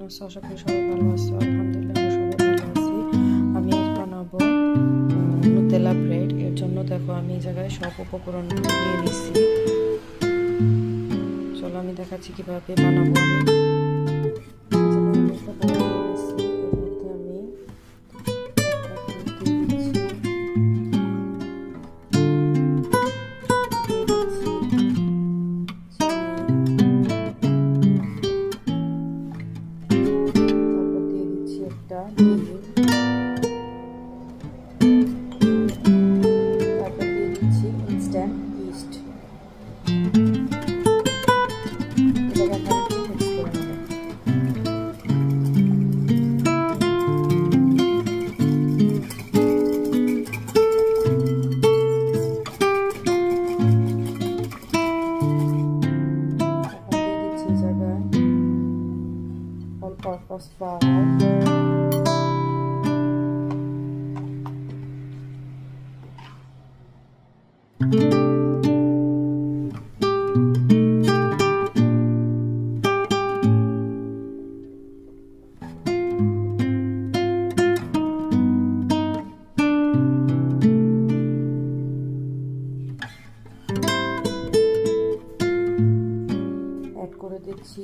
আছো? আশা করি সবাই ভালো আছো। আলহামদুলিল্লাহ আমরা সবাই ভালো আছি। আমি আজ বানাবো নুতেলা ব্রেড। এর জন্য দেখো আমি এই জায়গায় সব উপকরণ নিয়ে নিচ্ছি। চলো আমি দেখাচ্ছি কিভাবে বানাবো। All-purpose flour, add করে দিচ্ছি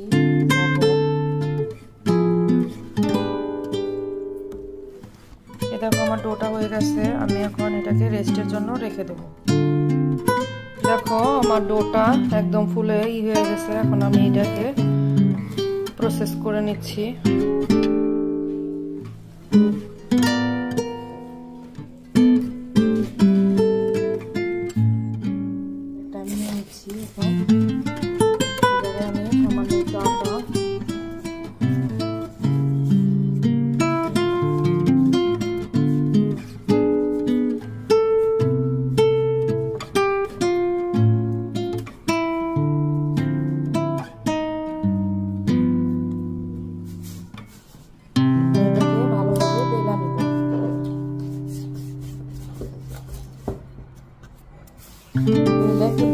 দেখো আমার ডোটা হয়ে গেছে। আমি এখন এটাকে রেস্টের জন্য রেখে দেব। দেখো আমার ডোটা একদম ফুলে হয়ে গেছে। এখন আমি এটাকে প্রসেস করে নিচ্ছি। এটা আমি নিচ্ছি। এখন আমি সামান্য চাটা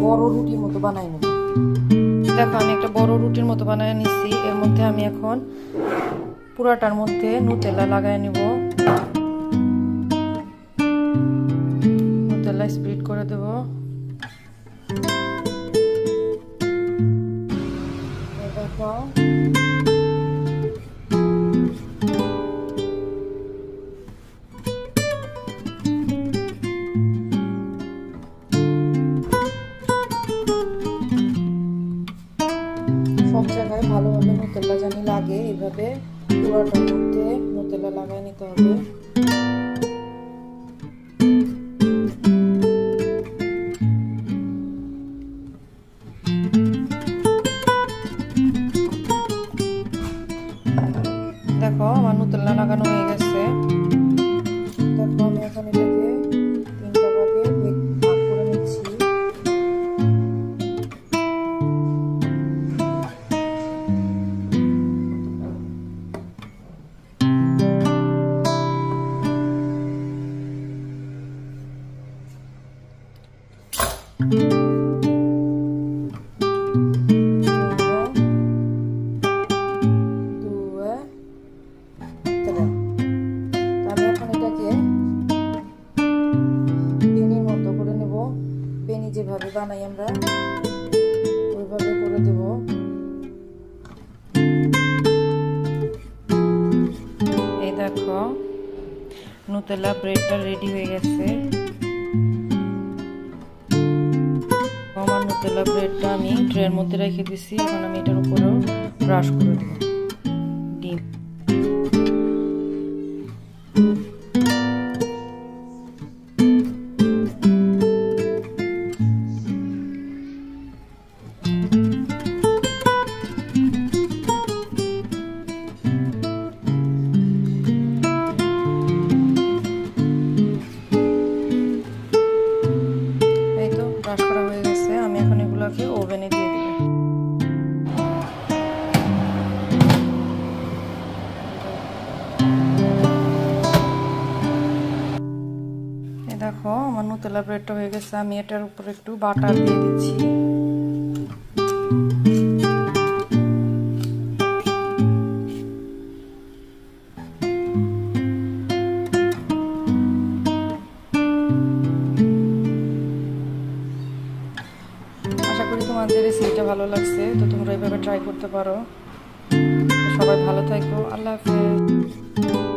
বড় রুটির মতো বানাই নেব। দেখো আমি একটা বড় রুটির মতো বানায় নিচ্ছি। এর মধ্যে আমি এখন পুরাটার মধ্যে নুতেলা লাগাই নেব। নুতেলা স্প্রেড করে দেব। দেখো সব জায়গায় ভালোভাবে নুতেলা জানি লাগে, এইভাবে পুরাটার মধ্যে নুতেলা লাগাই নিতে হবে। দেখো আমার নুতেলা লাগানো হয়ে গেছে। দেখো আমি এখন এটাকে 3টা ভাগে ভাগ করে নিচ্ছি। আমি এখন এটাকে বেনির মতো করে নেব। বেনি যেভাবে বানাই আমরা ওইভাবে করে দেব। এই দেখো নুতেলা ব্রেডটা রেডি হয়ে গেছে। আমার নুতেলা ব্রেডটা আমি ট্রের মধ্যে রেখে দিছি। এখন আমি এটার উপরেও ব্রাশ করে দেব ডিম। এই তো ব্রাশ করা হয়ে গেছে। আমি এখন এগুলোকে ওভেনে দিয়ে দেব। দেখো আমার নুতেলা ব্রেডটা হয়ে গেছে। আমি এটার উপর একটু বাটার দিয়ে দিচ্ছি। তোমাদের রেসিপিটা ভালো লাগছে, তো তোমরা এইভাবে ট্রাই করতে পারো। সবাই ভালো থাকো, আল্লাহ হাফেজ।